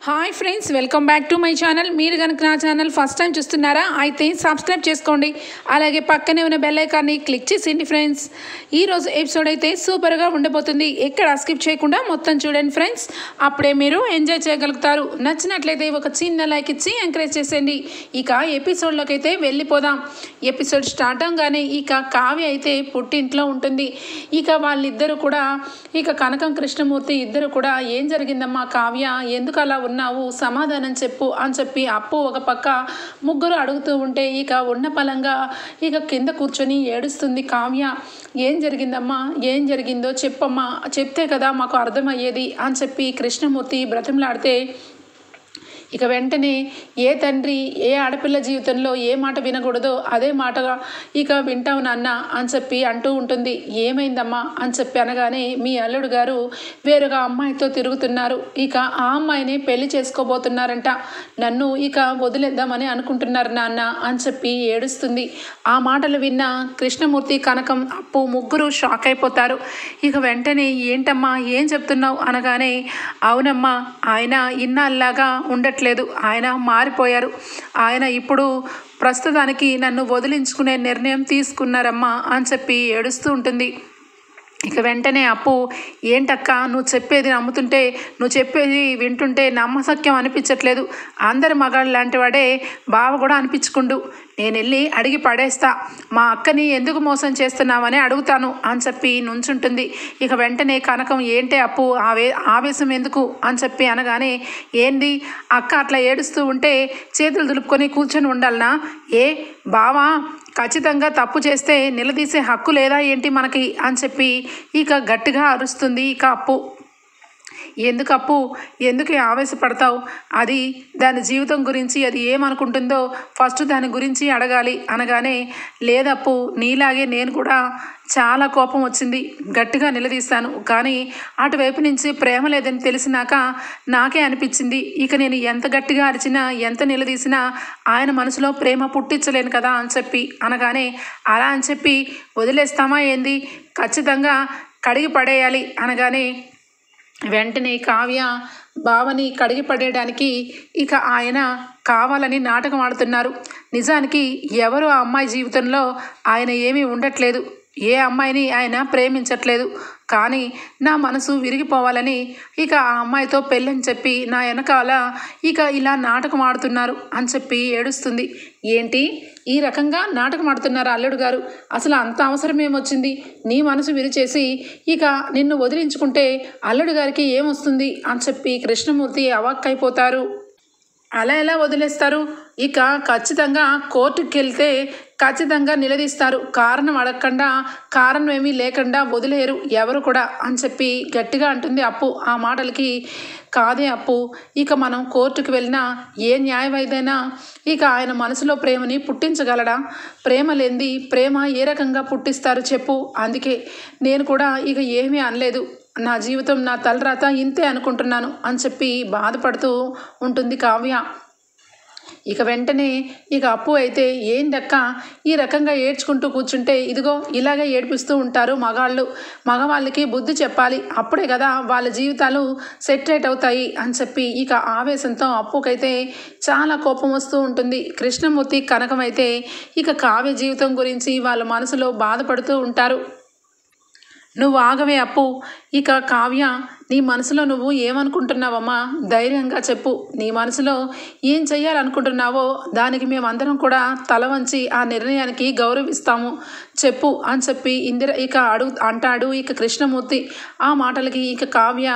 Hi friends, welcome back to my channel. మీరు కనుక నా ఛానల్ ఫస్ట్ టైం చూస్తున్నారా అయితే సబ్స్క్రైబ్ చేసుకోండి. అలాగే పక్కనే ఉన్న బెల్ ఐకాన్ని క్లిక్ చేసేయండి. ఫ్రెండ్స్, ఈరోజు ఎపిసోడ్ అయితే సూపర్గా ఉండబోతుంది. ఎక్కడ స్కిప్ చేయకుండా మొత్తం చూడండి ఫ్రెండ్స్, అప్పుడే మీరు ఎంజాయ్ చేయగలుగుతారు. నచ్చినట్లయితే ఒక చిన్న లైక్ ఇచ్చి ఎంకరేజ్ చేసేయండి. ఇక ఎపిసోడ్లోకి అయితే వెళ్ళిపోదాం. ఎపిసోడ్ స్టార్ట్ అవగానే ఇక కావ్య అయితే పుట్టింట్లో ఉంటుంది. ఇక వాళ్ళిద్దరూ కూడా కనకం కృష్ణమూర్తి ఇద్దరు కూడా ఏం జరిగిందమ్మా కావ్య, ఎందుకు అలా ఉన్నావు, సమాధానం చెప్పు అని చెప్పి అప్పు ఒక పక్క ముగ్గురు అడుగుతూ ఉంటే ఇక ఉన్న పలంగా కింద కూర్చొని ఏడుస్తుంది కావ్య. ఏం జరిగిందమ్మా, ఏం జరిగిందో చెప్పమ్మా, చెప్తే కదా మాకు అర్థమయ్యేది అని చెప్పి కృష్ణమూర్తి బ్రతిమలాడితే వెంటనే ఏ తండ్రి ఏ ఆడపిల్ల జీవితంలో ఏ మాట వినకూడదో అదే మాటగా వింటావు నాన్న అని చెప్పి అంటూ ఉంటుంది. ఏమైందమ్మా అని చెప్పి అనగానే మీ అల్లుడు గారు వేరొక అమ్మాయితో తిరుగుతున్నారు, ఆ అమ్మాయిని పెళ్లి చేసుకోబోతున్నారంట, నన్ను వదిలేద్దామని అనుకుంటున్నారు నాన్న అని చెప్పి ఏడుస్తుంది. ఆ మాటలు విన్న కృష్ణమూర్తి కనకం అప్పు ముగ్గురు షాక్ అయిపోతారు. వెంటనే ఏంటమ్మా ఏం చెప్తున్నావు అనగానే అవునమ్మా, ఆయన ఇన్నాళ్ళలాగా ఉండట్లేదు, ఆయన మారిపోయారు, ఆయన ఇప్పుడు ప్రస్తుతానికి నన్ను వదిలించుకునే నిర్ణయం తీసుకున్నారమ్మా అని చెప్పి ఏడుస్తూ ఉంటుంది. వెంటనే అప్పు ఏంటక్క నువ్వు చెప్పేది నమ్ముతుంటే, నువ్వు చెప్పేది వింటుంటే నమ్మసక్యం అనిపించట్లేదు, అందరి మగాళ్ళు లాంటి వాడే బావ కూడా అనిపించుకుండు, నేను వెళ్ళి అడిగి పడేస్తా, మా అక్కని ఎందుకు మోసం చేస్తున్నావని అడుగుతాను అని చెప్పి నుంచుంటుంది. వెంటనే కనకం ఏంటే అప్పు ఆవేశం ఎందుకు అని చెప్పి అనగానే ఏంది అక్క అట్లా ఏడుస్తూ ఉంటే చేతులు దులుపుకొని కూర్చొని ఉండాలనా, ఏ బావా ఖచ్చితంగా తప్పు చేస్తే నిలదీసే హక్కు లేదా ఏంటి మనకి అని చెప్పి గట్టిగా అరుస్తుంది అప్పు. ఎందుకు ఆవేశపడతావు, అది దాని జీవితం గురించి అది ఏమనుకుంటుందో ఫస్ట్ దాని గురించి అడగాలి అనగానే లేదప్పు, నీలాగే నేను కూడా చాలా కోపం వచ్చింది, గట్టిగా నిలదీస్తాను, కానీ అటువైపు నుంచి ప్రేమ లేదని తెలిసినాక నాకే అనిపించింది నేను ఎంత గట్టిగా అరిచినా ఎంత నిలదీసినా ఆయన మనసులో ప్రేమ పుట్టించలేను కదా అని చెప్పి అనగానే అలా అని చెప్పి వదిలేస్తామా ఏంది, ఖచ్చితంగా కడిగి పడేయాలి అనగానే వెంటనే కావ్య బావని కడిగి పడేయడానికి ఆయన కావాలని నాటకం ఆడుతున్నారు. నిజానికి ఎవరు ఆ అమ్మాయి జీవితంలో ఆయన ఏమీ ఉండట్లేదు, ఏ అమ్మాయిని ఆయన ప్రేమించట్లేదు, కానీ నా మనసు విరిగిపోవాలని ఆ అమ్మాయితో పెళ్ళని చెప్పి నా వెనకాల ఇలా నాటకం ఆడుతున్నారు అని చెప్పి ఏడుస్తుంది. ఏంటి ఈ రకంగా నాటకం ఆడుతున్నారు అల్లుడు గారు, అసలు అంత అవసరం ఏమొచ్చింది, నీ మనసు విరిచేసి నిన్ను వదిలించుకుంటే అల్లుడు గారికి ఏమొస్తుంది అని చెప్పి కృష్ణమూర్తి అవాక్కైపోతారు. అలా ఎలా వదిలేస్తారు, ఖచ్చితంగా కోర్టుకి వెళ్తే ఖచ్చితంగా నిలదీస్తారు, కారణం అడగకుండా కారణం ఏమీ లేకుండా వదిలేరు ఎవరు కూడా అని చెప్పి గట్టిగా అంటుంది అప్పు. ఆ మాటలకి కాదే అప్పు, మనం కోర్టుకు వెళ్ళినా ఏ న్యాయమైదైనా ఆయన మనసులో ప్రేమని పుట్టించగలడా, ప్రేమ లేనిది ప్రేమ ఏ రకంగా పుట్టిస్తారు చెప్పు, అందుకే నేను కూడా ఏమీ అనలేదు, నా జీవితం నా తలరాత ఇంతే అనుకుంటున్నాను అని చెప్పి బాధపడుతూ ఉంటుంది కావ్య. వెంటనే అప్పు అయితే ఏందక్క ఈ రకంగా ఏడ్చుకుంటూ కూర్చుంటే, ఇదిగో ఇలాగే ఏడిపిస్తూ ఉంటారు మగవాళ్ళకి బుద్ధి చెప్పాలి, అప్పుడే కదా వాళ్ళ జీవితాలు సెటరేట్ అవుతాయి అని చెప్పి ఆవేశంతో అప్పుకైతే చాలా కోపం వస్తూ ఉంటుంది. కృష్ణమూర్తి కనకం అయితే కావ్య జీవితం గురించి వాళ్ళ మనసులో బాధపడుతూ ఉంటారు. నువ్వు ఆగవే అప్పు, కావ్య నీ మనసులో నువ్వు ఏమనుకుంటున్నావమ్మా, ధైర్యంగా చెప్పు, నీ మనసులో ఏం చెయ్యాలనుకుంటున్నావో దానికి మేమందరం కూడా తల వంచి ఆ నిర్ణయానికి గౌరవిస్తాము, చెప్పు అని చెప్పి ఇందిర అంటాడు కృష్ణమూర్తి. ఆ మాటలకి కావ్య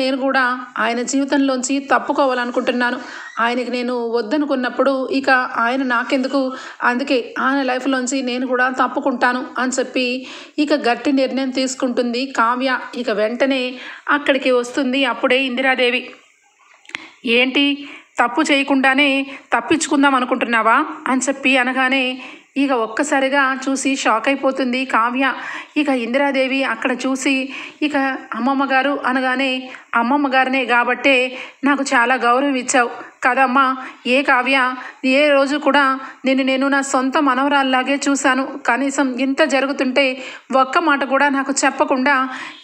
నేను కూడా ఆయన జీవితంలోంచి తప్పుకోవాలనుకుంటున్నాను, ఆయనకి నేను వద్దనుకున్నప్పుడు ఆయన నాకెందుకు, అందుకే ఆయన లైఫ్లోంచి నేను కూడా తప్పుకుంటాను అని చెప్పి గట్టి నిర్ణయం తీసుకుంటుంది కావ్య. వెంటనే అక్కడికి వస్తుంది అప్పుడే ఇందిరాదేవి. ఏంటి తప్పు చేయకుండానే తప్పించుకుందాం అనుకుంటున్నావా అని చెప్పి అనగానే ఒక్కసారిగా చూసి షాక్ అయిపోతుంది కావ్య. ఇందిరాదేవి అక్కడ చూసి అమ్మమ్మ గారు అనగానే అమ్మమ్మ గారినే కాబట్టే నాకు చాలా గౌరవం ఇచ్చావు, కదమ్మా, ఏ కావ్య, ఏ రోజు కూడా నేను నా సొంత మనవరాల్లాగే చూశాను. కనీసం ఇంత జరుగుతుంటే ఒక్క మాట కూడా నాకు చెప్పకుండా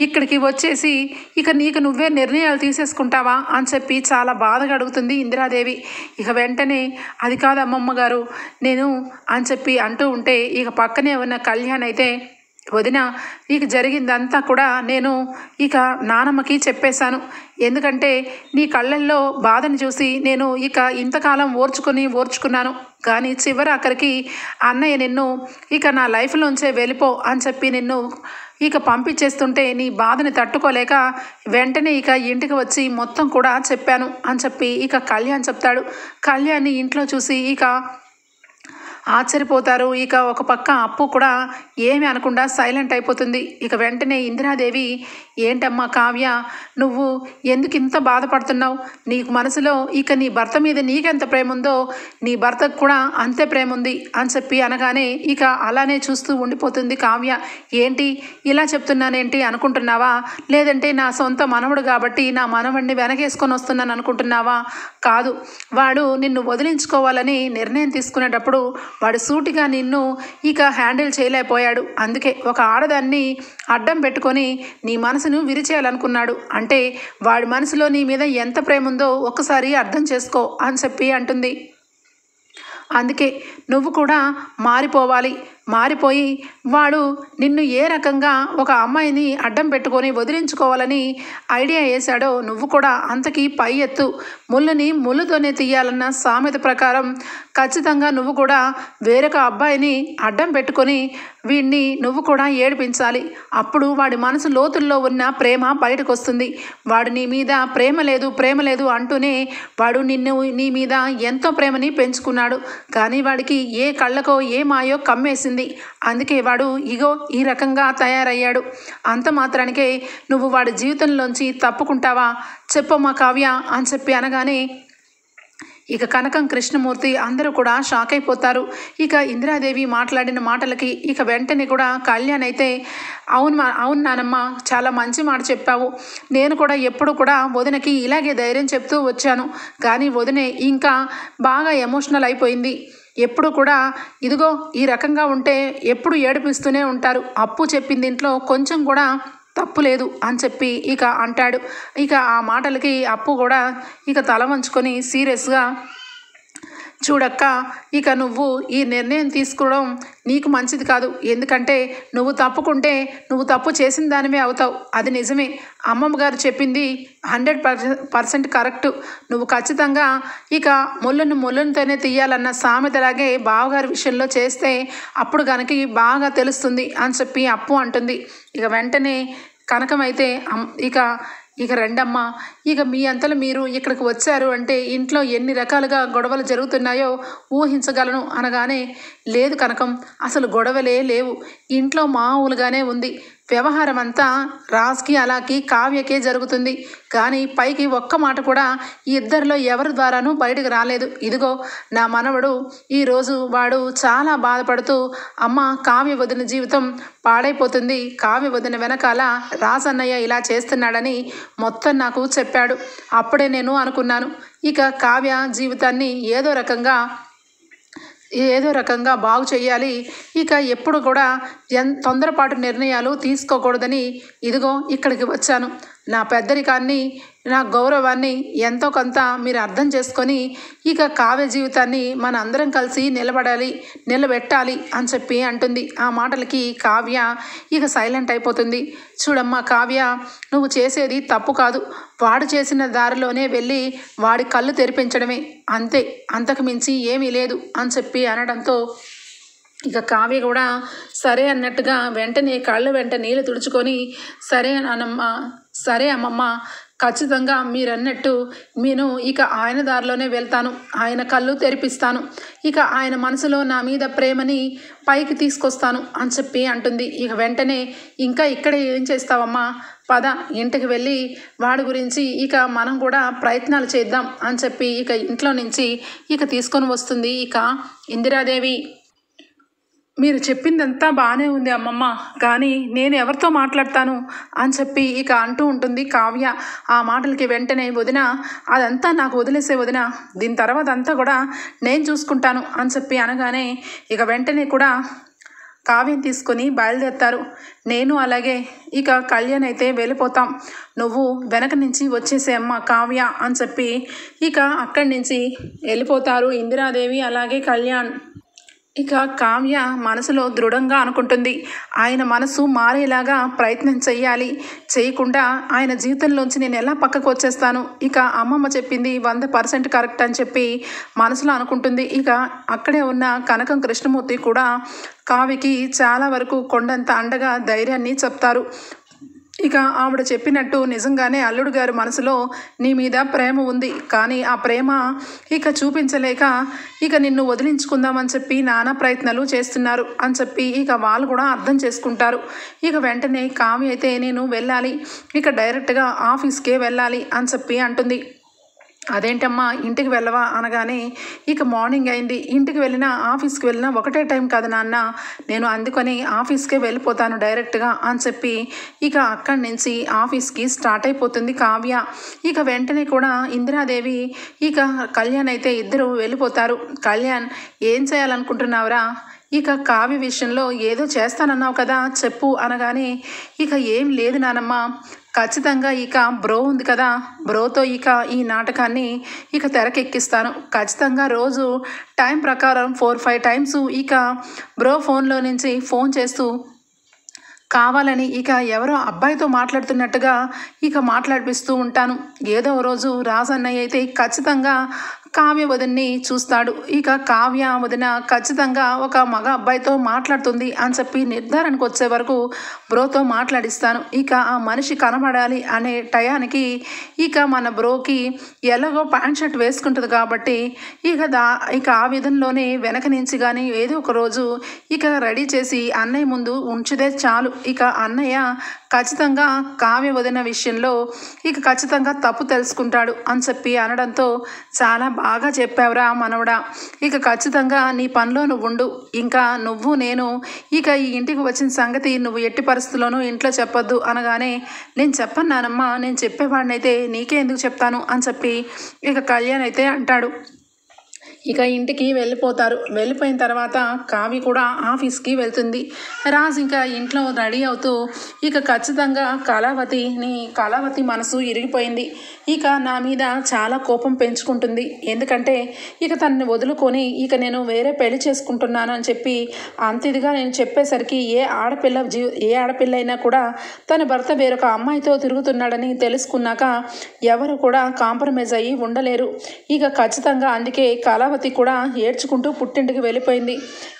ఇక్కడికి వచ్చేసి ఇక నీకు నువ్వే నిర్ణయాలు తీసేసుకుంటావా అని చెప్పి చాలా బాధగా అడుగుతుంది ఇందిరాదేవి. ఇక వెంటనే అది కాదు అమ్మమ్మ గారు నేను అని చెప్పి అంటూ ఉంటే ఇక పక్కనే ఉన్న కళ్యాణ్ అయితే, వదిన, ఇక జరిగిందంతా కూడా నేను ఇక నానమ్మకి చెప్పేశాను. ఎందుకంటే నీ కళ్ళల్లో బాధను చూసి నేను ఇక ఇంతకాలం ఓర్చుకున్నాను. కానీ చివరి అక్కడికి అన్నయ్య నిన్ను ఇక నా లైఫ్లోంచే వెళ్ళిపో అని చెప్పి నిన్ను ఇక పంపించేస్తుంటే నీ బాధని తట్టుకోలేక వెంటనే ఇక ఇంటికి వచ్చి మొత్తం కూడా చెప్పాను అని చెప్పి ఇక కళ్యాణ్ చెప్తాడు. కళ్యాణ్ని ఇంట్లో చూసి ఇక ఆశ్చర్యపోతారు. ఇక ఒక పక్క అప్పు కూడా ఏమి అనకుండా సైలెంట్ అయిపోతుంది. ఇక వెంటనే ఇందిరాదేవి, ఏంటమ్మా కావ్య, నువ్వు ఎందుకు ఇంత బాధపడుతున్నావు? నీకు మనసులో ఇక నీ భర్త మీద నీకెంత ప్రేమ ఉందో నీ భర్తకు కూడా అంతే ప్రేమ ఉంది అని చెప్పి అనగానే ఇక అలానే చూస్తూ ఉండిపోతుంది కావ్య. ఏంటి ఇలా చెప్తున్నానేంటి అనుకుంటున్నావా? లేదంటే నా సొంత మనవడు కాబట్టి నా మనవడిని వెనకేసుకొని వస్తున్నాను అనుకుంటున్నావా? కాదు, వాడు నిన్ను వదిలించుకోవాలని నిర్ణయం తీసుకునేటప్పుడు వాడు సూటిగా నిన్ను ఇక హ్యాండిల్ చేయలేకపోయాడు. అందుకే ఒక ఆడదాన్ని అడ్డం పెట్టుకొని నీ మనసును విరిచేయాలనుకున్నాడు. అంటే వాడి మనసులో నీ మీద ఎంత ప్రేమ ఉందో ఒక్కసారి అర్థం చేసుకో అని చెప్పి అంటుంది. అందుకే నువ్వు కూడా మారిపోయి వాడు నిన్ను ఏ రకంగా ఒక అమ్మాయిని అడ్డం పెట్టుకొని వదిలించుకోవాలని ఐడియా వేశాడో నువ్వు కూడా అంతకి పై ఎత్తు. ముళ్ళుని ముళ్ళుతోనే తీయాలన్న సామెత ప్రకారం ఖచ్చితంగా నువ్వు కూడా వేరొక అబ్బాయిని అడ్డం పెట్టుకొని వీడిని నువ్వు కూడా ఏడిపించాలి. అప్పుడు వాడి మనసు లోతుల్లో ఉన్న ప్రేమ బయటకు వస్తుంది. వాడు నీ మీద ప్రేమ లేదు అంటూనే వాడు నీ మీద ఎంతో ప్రేమని పెంచుకున్నాడు. కానీ వాడికి ఏ కళ్ళకో ఏ మాయో కమ్మేసింది. అందుకే వాడు ఇగో ఈ రకంగా తయారయ్యాడు. అంత మాత్రానికే నువ్వు వాడి జీవితంలోంచి తప్పుకుంటావా? చెప్పమ్మా కావ్య అని చెప్పి అనగానే ఇక కనకం, కృష్ణమూర్తి అందరూ కూడా షాక్ అయిపోతారు. ఇక ఇందిరాదేవి మాట్లాడిన మాటలకి ఇక వెంటనే కూడా కళ్యాణ్ అయితే, అవును నానమ్మ, చాలా మంచి మాట చెప్పావు. నేను కూడా ఎప్పుడు కూడా వదినకి ఇలాగే ధైర్యం చెప్తూ వచ్చాను. కానీ వదినే ఇంకా బాగా ఎమోషనల్ అయిపోయింది. ఎప్పుడు కూడా ఇదిగో ఈ రకంగా ఉంటే ఎప్పుడు ఏడిపిస్తూనే ఉంటారు. అప్పు చెప్పింది ఇంట్లో కొంచెం కూడా తప్పు లేదు అని చెప్పి ఇక అంటాడు. ఇక ఆ మాటలకి అప్పు కూడా ఇక తల వంచుకొని సీరియస్గా, చూడక్క, ఇక నువ్వు ఈ నిర్ణయం తీసుకోవడం నీకు మంచిది కాదు. ఎందుకంటే నువ్వు తప్పుకుంటే నువ్వు తప్పు చేసిన దానివే అవుతావు. అది నిజమే. అమ్మమ్మ గారు చెప్పింది 100% కరెక్ట్. నువ్వు ఖచ్చితంగా ఇక ముళ్ళుతోనే తీయాలన్న సామెతలాగే బావగారి విషయంలో చేస్తే అప్పుడు కనుక బాగా తెలుస్తుంది అని చెప్పి అప్పు అంటుంది. ఇక వెంటనే కనకమైతే ఇక రండమ్మా, ఇక మీ అంతలో మీరు ఇక్కడికి వచ్చారు అంటే ఇంట్లో ఎన్ని రకాలుగా గొడవలు జరుగుతున్నాయో ఊహించగలను అనగానే, లేదు కనకం, అసలు గొడవలే లేవు. ఇంట్లో మామూలుగానే ఉంది. వ్యవహారం అంతా రాజ్కి అలాకి కావ్యకే జరుగుతుంది. కానీ పైకి ఒక్క మాట కూడా ఈ ఇద్దరిలో ఎవరి ద్వారానూ బయటకు రాలేదు. ఇదిగో నా మనవడు ఈరోజు వాడు చాలా బాధపడుతూ, అమ్మ, కావ్య వదిన జీవితం పాడైపోతుంది, కావ్య వదిన వెనకాల రాజన్నయ్య ఇలా చేస్తున్నాడని మొత్తం నాకు చెప్పాడు. అప్పుడే నేను అనుకున్నాను, ఇక కావ్య జీవితాన్ని ఏదో రకంగా బాగు చేయాలి. ఇక ఎప్పుడు కూడా తొందరపాటు నిర్ణయాలు తీసుకోకూడదని ఇదిగో ఇక్కడికి వచ్చాను. నా పెద్దరికాన్ని, నా గౌరవాన్ని ఎంతో కొంత మీరు అర్థం చేసుకొని ఇక కావ్య జీవితాన్ని మన అందరం కలిసి నిలబెట్టాలి అని చెప్పి అంటుంది. ఆ మాటలకి కావ్య ఇక సైలెంట్ అయిపోతుంది. చూడమ్మా కావ్య, నువ్వు చేసేది తప్పు కాదు. వాడు చేసిన దారిలోనే వెళ్ళి వాడి కళ్ళు తెరిపించడమే, అంతే, అంతకు మించి ఏమీ లేదు అని చెప్పి అనడంతో ఇక కావ్య కూడా సరే అన్నట్టుగా వెంటనే కళ్ళు వెంట నీళ్ళు తుడుచుకొని, సరే అమ్మమ్మ, ఖచ్చితంగా మీరన్నట్టు నేను ఇక ఆయన దారిలోనే వెళ్తాను, ఆయన కళ్ళు తెరిపిస్తాను, ఇక ఆయన మనసులో నా మీద ప్రేమని పైకి తీసుకొస్తాను అని చెప్పి అంటుంది. ఇక వెంటనే ఇంకా ఇక్కడ ఏం చేస్తావమ్మా, పద, ఇంటికి వెళ్ళి వాడి గురించి ఇక మనం కూడా ప్రయత్నాలు చేద్దాం అని చెప్పి ఇక ఇంట్లో నుంచి ఇక తీసుకొని వస్తుంది ఇక ఇందిరాదేవి. మీరు చెప్పిందంతా బాగానే ఉంది అమ్మమ్మ, కానీ నేను ఎవరితో మాట్లాడతాను అని చెప్పి ఇక అంటూ ఉంటుంది కావ్య. ఆ మాటలకి వెంటనే వదిన, అదంతా నాకు వదిలేసే వదిన, దీని తర్వాత అంతా కూడా నేను చూసుకుంటాను అని చెప్పి అనగానే ఇక వెంటనే కూడా కావ్యం తీసుకొని బయలుదేరుతారు. నేను అలాగే ఇక కళ్యాణ్ అయితే వెళ్ళిపోతాం, నువ్వు వెనక నుంచి వచ్చేసే అమ్మ కావ్య అని చెప్పి ఇక అక్కడి నుంచి వెళ్ళిపోతారు ఇందిరాదేవి అలాగే కళ్యాణ్. ఇక కావ్య మనసులో దృఢంగా అనుకుంటుంది, ఆయన మనసు మారేలాగా ప్రయత్నం చెయ్యాలి, చేయకుండా ఆయన జీవితంలోంచి నేను ఎలా పక్కకు వచ్చేస్తాను, ఇక అమ్మమ్మ చెప్పింది 100% కరెక్ట్ అని చెప్పి మనసులో అనుకుంటుంది. ఇక అక్కడే ఉన్న కనకం కృష్ణమూర్తి కూడా కావ్యకి చాలా వరకు కొండంత అండగా ధైర్యాన్ని చెప్తారు. ఇక ఆవిడ చెప్పినట్టు నిజంగానే అల్లుడు గారి మనసులో నీ మీద ప్రేమ ఉంది, కానీ ఆ ప్రేమ ఇక చూపించలేక ఇక నిన్ను వదిలించుకుందామని చెప్పి నానా ప్రయత్నాలు చేస్తున్నారు అని చెప్పి ఇక వాళ్ళు కూడా అర్థం చేసుకుంటారు. ఇక వెంటనే కావ్య అయితే నేను వెళ్ళాలి, ఇక డైరెక్ట్గా ఆఫీస్కే వెళ్ళాలి అని చెప్పి అంటుంది. అదేంటమ్మా ఇంటికి వెళ్ళవా అనగానే ఇక మార్నింగ్ అయింది, ఇంటికి వెళ్ళినా ఆఫీస్కి వెళ్ళినా ఒకటే టైం కదా నాన్న, నేను అందుకని ఆఫీస్కే వెళ్ళిపోతాను డైరెక్ట్గా అని చెప్పి ఇక అక్కడి నుంచి ఆఫీస్కి స్టార్ట్ అయిపోతుంది కావ్య. ఇక వెంటనే కూడా ఇందిరాదేవి ఇక కళ్యాణ్ అయితే ఇద్దరు వెళ్ళిపోతారు. కళ్యాణ్ ఏం చేయాలనుకుంటున్నావురా, ఇక కావ్య విషయంలో ఏదో చేస్తానన్నావు కదా చెప్పు అనగానే ఇక ఏం లేదు నానమ్మ, ఖచ్చితంగా ఇక బ్రో ఉంది కదా, బ్రోతో ఇక ఈ నాటకాన్ని ఇక తెరకెక్కిస్తాను, ఖచ్చితంగా రోజు టైం ప్రకారం 4-5 టైమ్స్ ఇక బ్రో ఫోన్లో నుంచి ఫోన్ చేస్తూ కావాలని ఇక ఎవరో అబ్బాయితో మాట్లాడుతున్నట్టుగా ఇక మాట్లాడిపిస్తూ ఉంటాను. ఏదో రోజు రాజన్నయ్య అయితే ఖచ్చితంగా కావ్య వదిన్ని చూస్తాడు, ఇక కావ్య వదిన ఖచ్చితంగా ఒక మగ అబ్బాయితో మాట్లాడుతుంది అని చెప్పి నిర్ధారణకు వచ్చే వరకు బ్రోతో మాట్లాడిస్తాను. ఇక ఆ మనిషి కనబడాలి అనే టయానికి ఇక మన బ్రోకి ఎలాగో ప్యాంట్ షర్ట్ వేసుకుంటుంది కాబట్టి ఇక ఆ విధంలోనే వెనక నుంచి కానీ ఏదో ఒక రోజు ఇక రెడీ చేసి అన్నయ్య ముందు ఉంచితే చాలు, ఇక అన్నయ్య ఖచ్చితంగా కావ్య వదిన విషయంలో ఇక ఖచ్చితంగా తప్పు తెలుసుకుంటాడు అని చెప్పి అనడంతో చాలా బాగా చెప్పావురా మనవడా, ఇక ఖచ్చితంగా నీ పనిలో నువ్వు ఉండు, ఇంకా నువ్వు నేను ఇక ఈ ఇంటికి వచ్చిన సంగతి నువ్వు ఎట్టి పరిస్థితుల్లోనూ ఇంట్లో చెప్పొద్దు అనగానే నేను చెప్పను నానమ్మ, నేను చెప్పేవాడినైతే నీకే ఎందుకు చెప్తాను అని చెప్పి ఇక కళ్యాణ్ అయితే అంటాడు. ఇక ఇంటికి వెళ్ళిపోతారు. వెళ్ళిపోయిన తర్వాత కావ్య కూడా ఆఫీస్కి వెళ్తుంది. రాజ్ ఇంకా ఇంట్లో రెడీ అవుతూ ఇక ఖచ్చితంగా కళావతి మనసు ఇరిగిపోయింది, ఇక నా మీద చాలా కోపం పెంచుకుంటుంది, ఎందుకంటే ఇక తనని వదులుకొని ఇక నేను వేరే పెళ్లి చేసుకుంటున్నాను అని చెప్పి అంత ఇదిగా నేను చెప్పేసరికి ఏ ఆడపిల్ల అయినా కూడా తన భర్త వేరొక అమ్మాయితో తిరుగుతున్నాడని తెలుసుకున్నాక ఎవరు కూడా కాంప్రమైజ్ అయ్యి ఉండలేరు. ఇక ఖచ్చితంగా అందుకే కళావతి కూడా ఏడ్చుకుంటూ పుట్టింటికి వెళ్ళిపోయింది.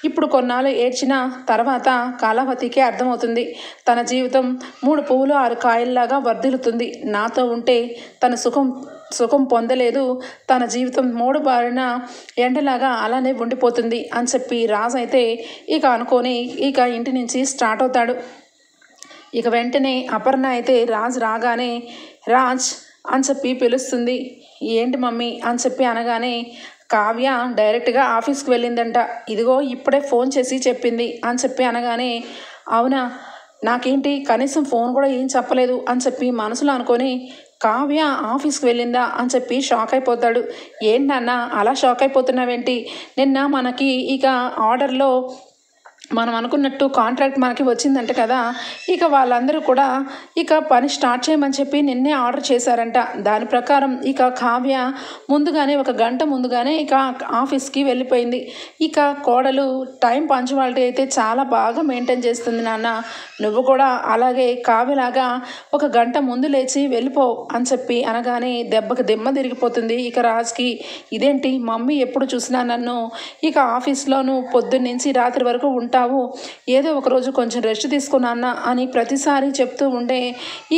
ఇప్పుడు కొన్నాళ్ళు ఏడ్చిన తర్వాత కళావతికి అర్థమవుతుంది, తన జీవితం 3 పువ్వులు 6 కాయల్లాగా వర్ధిల్లుతుంది, నాతో ఉంటే తన సుఖం పొందలేదు, తన జీవితం 3 బారిన ఎండలాగా అలానే ఉండిపోతుంది అని చెప్పి రాజ్ అయితే ఇక అనుకొని ఇక ఇంటి నుంచి స్టార్ట్ అవుతాడు. ఇక వెంటనే అపర్ణ అయితే రాజ్ రాగానే రాజ్ అని చెప్పి పిలుస్తుంది. ఏంటి మమ్మీ అని చెప్పి అనగానే కావ్య డైరెక్ట్గా ఆఫీస్కి వెళ్ళిందంట, ఇదిగో ఇప్పుడే ఫోన్ చేసి చెప్పింది అని చెప్పి అనగానే అవునా, నాకేంటి కనీసం ఫోన్ కూడా ఏం చెప్పలేదు అని చెప్పి మనసులో అనుకొని కావ్య ఆఫీస్కి వెళ్ళిందా అని చెప్పి షాక్ అయిపోతాడు. ఏంటన్నా అలా షాక్ అయిపోతున్నావేంటి, నిన్న మనకి ఇక ఆర్డర్లో మనం అనుకున్నట్టు కాంట్రాక్ట్ మనకి వచ్చిందంట కదా, ఇక వాళ్ళందరూ కూడా ఇక పని స్టార్ట్ చేయమని చెప్పి నిన్నే ఆర్డర్ చేశారంట, దాని ప్రకారం ఇక కావ్య ముందుగానే 1 గంట ముందుగానే ఇక ఆఫీస్కి వెళ్ళిపోయింది. ఇక కోడలు టైం పంచువాలిటీ అయితే చాలా బాగా మెయింటైన్ చేస్తుంది నాన్న, నువ్వు కూడా అలాగే కావ్యలాగా 1 గంట ముందు లేచి వెళ్ళిపో అని చెప్పి అనగానే దెబ్బకి దిమ్మ తిరిగిపోతుంది ఇక రాజ్కి. ఇదేంటి మమ్మీ ఎప్పుడు చూసినా నన్ను ఇక ఆఫీస్లోనూ పొద్దున్నుంచి రాత్రి వరకు ఉంటావు, ఏదో ఒక రోజు కొంచెం రెస్ట్ తీసుకున్నా అని ప్రతిసారి చెప్తూ ఉండే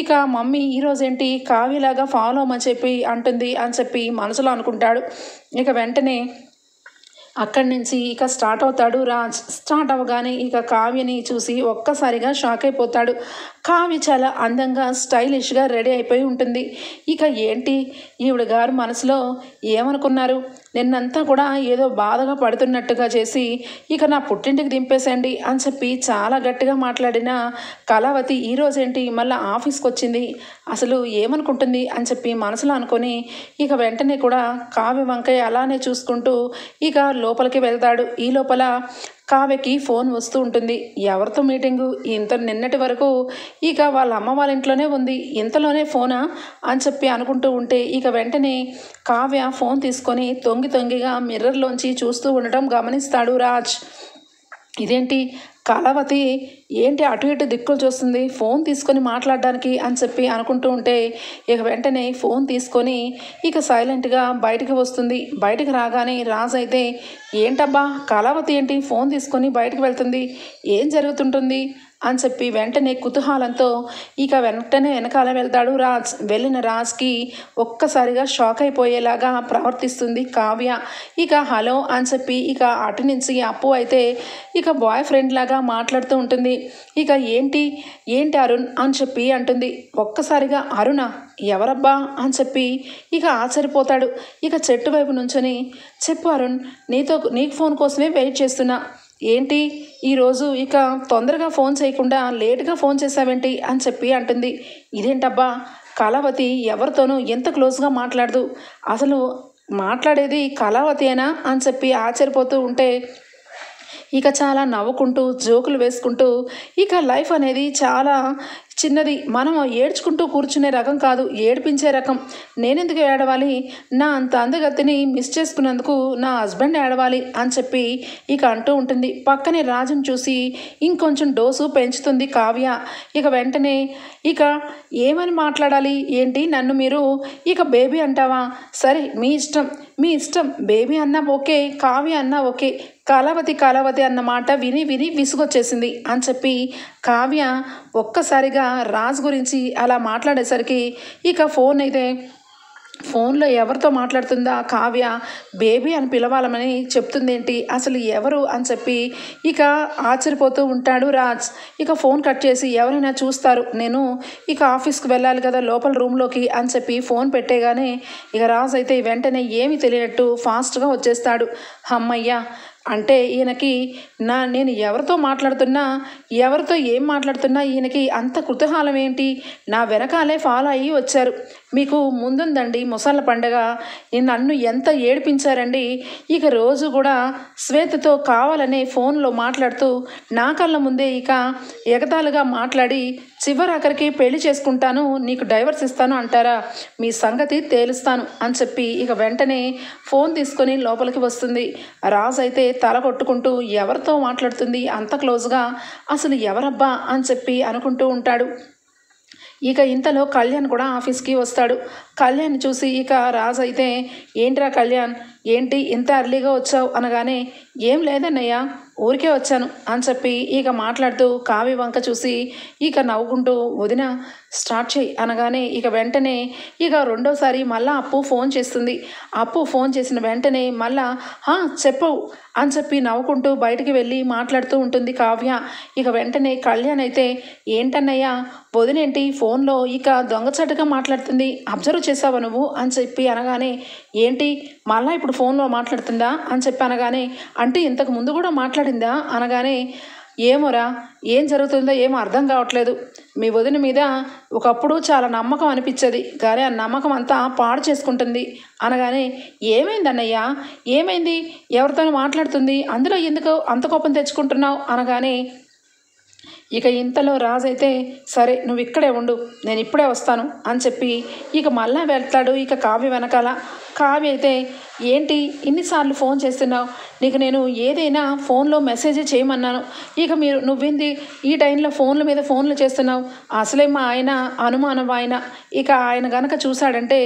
ఇక మమ్మీ ఈరోజేంటి కావ్యలాగా ఫాలో అవ్వమని చెప్పి అంటుంది అని చెప్పి మనసులో అనుకుంటాడు. ఇక వెంటనే అక్కడి నుంచి ఇక స్టార్ట్ అవుతాడు రాజ్. స్టార్ట్ అవ్వగానే ఇక కావ్యని చూసి ఒక్కసారిగా షాక్ అయిపోతాడు. కావ్య చాలా అందంగా స్టైలిష్గా రెడీ అయిపోయి ఉంటుంది. ఇక ఏంటి ఈవిడ గారు మనసులో ఏమనుకున్నారు, నిన్నంతా కూడా ఏదో బాధగా పడుతున్నట్టుగా చేసి ఇక నా పుట్టింటికి దింపేసండి అని చెప్పి చాలా గట్టిగా మాట్లాడిన కళావతి ఈరోజేంటి మళ్ళీ ఆఫీస్కి వచ్చింది, అసలు ఏమనుకుంటుంది అని చెప్పి మనసులో అనుకొని ఇక వెంటనే కూడా కావ్య వంకయ్య అలానే చూసుకుంటూ ఇక లోపలికి వెళ్తాడు. ఈ లోపల కావ్యకి ఫోన్ వస్తూ ఉంటుంది. ఎవరితో మీటింగు, నిన్నటి వరకు ఇక వాళ్ళ అమ్మ వాళ్ళ ఇంట్లోనే ఉంది, ఇంతలోనే ఫోనా అని చెప్పి అనుకుంటూ ఉంటే ఇక వెంటనే కావ్య ఫోన్ తీసుకొని తొంగిగా మిర్రర్లోంచి చూస్తూ ఉండటం గమనిస్తాడు రాజ్. ఇదేంటి కళావతి ఏంటి అటు ఇటు దిక్కులు చూస్తుంది, ఫోన్ తీసుకొని మాట్లాడడానికి అని చెప్పి అనుకుంటూ ఉంటే ఇక వెంటనే ఫోన్ తీసుకొని ఇక సైలెంట్గా బయటికి వస్తుంది. బయటికి రాగానే రాజు అయితే ఏంటబ్బా కళావతి ఏంటి ఫోన్ తీసుకొని బయటకు వెళ్తుంది, ఏం జరుగుతుంటుంది అని చెప్పి వెంటనే కుతూహలంతో ఇక వెనకాల వెళ్తాడు రాజ్. వెళ్ళిన రాజ్కి ఒక్కసారిగా షాక్ అయిపోయేలాగా ప్రవర్తిస్తుంది కావ్య. ఇక హలో అని చెప్పి ఇక అటు నుంచి అప్పు అయితే ఇక బాయ్ ఫ్రెండ్ లాగా మాట్లాడుతూ ఉంటుంది. ఇక ఏంటి అరుణ్ అని చెప్పి అంటుంది. ఒక్కసారిగా అరుణా, ఎవరబ్బా అని చెప్పి ఇక ఆశ్చర్యపోతాడు. ఇక చెట్టు వైపు నుంచొని చెప్పు అరుణ్, నీకు ఫోన్ కోసమే వెయిట్ చేస్తున్నా, ఏంటి ఈరోజు ఇక తొందరగా ఫోన్ చేయకుండా లేటుగా ఫోన్ చేసావేంటి అని చెప్పి అంటుంది. ఇదేంటబ్బా కళావతి ఎవరితోనూ ఎంత క్లోజ్గా మాట్లాడదు, అసలు మాట్లాడేది కళావతియేనా అని చెప్పి ఆశ్చర్యపోతూ ఉంటే ఇక చాలా నవ్వుకుంటూ జోకులు వేసుకుంటూ ఇక లైఫ్ అనేది చాలా చిన్నది, మనం ఏడ్చుకుంటూ కూర్చునే రకం కాదు, ఏడిపించే రకం. నేనెందుకు ఏడవాలి, నా అంత అందగతిని మిస్ చేసుకున్నందుకు నా హస్బెండ్ ఏడవాలి అని చెప్పి ఇక అంటూ ఉంటుంది. పక్కనే రాజును చూసి ఇంకొంచెం డోసు పెంచుతుంది కావ్య. ఇక వెంటనే ఇక ఏమని మాట్లాడాలి ఏంటి, నన్ను మీరు ఇక బేబీ అంటావా, సరే మీ ఇష్టం బేబీ అన్నా ఓకే, కావ్య అన్నా ఓకే, కళావతి అన్న మాట విని విసుగొచ్చేసింది అని చెప్పి కావ్య ఒక్కసారిగా రాజ్ గురించి అలా మాట్లాడేసరికి ఇక ఫోన్లో ఎవరితో మాట్లాడుతుందా కావ్య, బేబీ అని పిలవాలని చెప్తుందేంటి, అసలు ఎవరు అని చెప్పి ఇక ఆశ్చర్యపోతూ ఉంటాడు రాజ్. ఇక ఫోన్ కట్ చేసి ఎవరైనా చూస్తారు, నేను ఇక ఆఫీస్కి వెళ్ళాలి కదా లోపల రూమ్లోకి అని చెప్పి ఫోన్ పెట్టేగానే ఇక రాజ్ అయితే వెంటనే ఏమీ తెలియనట్టు ఫాస్ట్గా వచ్చేస్తాడు. అమ్మయ్య, అంటే ఈయనకి నేను ఎవరితో మాట్లాడుతున్నా ఎవరితో ఏం మాట్లాడుతున్నా ఈయనకి అంత కుతూహలం ఏంటి, నా వెనకాలే ఫాలో అయ్యి వచ్చారు, మీకు ముందుందండి ముసళ్ళ పండగ, నన్ను ఎంత ఏడిపించారండి, ఇక రోజు కూడా శ్వేతతో కావాలనే ఫోన్లో మాట్లాడుతూ నా కళ్ళ ముందే ఇక ఎగతాళిగా మాట్లాడి చివరాఖరికి పెళ్లి చేసుకుంటాను, నీకు డైవర్స్ ఇస్తాను అంటారా, మీ సంగతి తేలుస్తాను అని చెప్పి ఇక వెంటనే ఫోన్ తీసుకొని లోపలికి వస్తుంది. రాజు అయితే తల కొట్టుకుంటూ ఎవరితో మాట్లాడుతుంది అంత క్లోజ్గా, అసలు ఎవరబ్బా అని చెప్పి అనుకుంటూ ఉంటాడు. ఇక ఇంతలో కళ్యాణ్ కూడా ఆఫీస్కి వస్తాడు. కళ్యాణ్ చూసి ఇక రాజు అయితే ఏంట్రా కళ్యాణ్, ఏంటి ఇంత అర్లీగా వచ్చావు అనగానే ఏం లేదన్నయ్య ఊరికే వచ్చాను అని చెప్పి ఇక మాట్లాడుతూ కావ్య వంక చూసి ఇక నవ్వుకుంటూ వదిన స్టార్ట్ చేయి అనగానే ఇక వెంటనే ఇక రెండోసారి మళ్ళా అప్పు ఫోన్ చేస్తుంది. అప్పు ఫోన్ చేసిన వెంటనే మళ్ళా చెప్పవు అని చెప్పి నవ్వుకుంటూ బయటికి వెళ్ళి మాట్లాడుతూ ఉంటుంది కావ్య. ఇక వెంటనే కళ్యాణ్ అయితే ఏంటన్నయ్యా వదినేంటి ఫోన్లో ఇక దొంగచాటుగా మాట్లాడుతుంది, అబ్జర్వ్ చేసావా నువ్వు అని చెప్పి అనగానే ఏంటి మళ్ళీ ఇప్పుడు ఫోన్లో మాట్లాడుతుందా అని చెప్పి అనగానే అంటే ఇంతకు ముందు కూడా మాట్లాడిందా అనగానే ఏమోరా ఏం జరుగుతుందో ఏమో అర్థం కావట్లేదు, మీ వదిన మీద ఒకప్పుడు చాలా నమ్మకం అనిపించేది కానీ ఆ నమ్మకం అంతా పాడు చేసుకుంటుంది అనగానే ఏమైంది అన్నయ్య, ఏమైంది, ఎవరితోనూ మాట్లాడుతుంది, అందులో ఎందుకు అంత కోపం తెచ్చుకుంటున్నావు అనగానే ఇక ఇంతలో రాజు అయితే సరే నువ్వు ఇక్కడే ఉండు నేను ఇప్పుడే వస్తాను అని చెప్పి ఇక మళ్ళా వెళ్తాడు. ఇక కావ్య వెనకాల కావ్య అయితే ఏంటి ఇన్నిసార్లు ఫోన్ చేస్తున్నావు, నీకు నేను ఏదైనా ఫోన్లో మెసేజ్ చేయమన్నాను, ఇక నువ్వేంది ఈ టైంలో ఫోన్ల మీద ఫోన్లు చేస్తున్నావు, అసలే మా ఆయన అనుమానం ఆయన, ఇక ఆయన గనక చూశాడంటే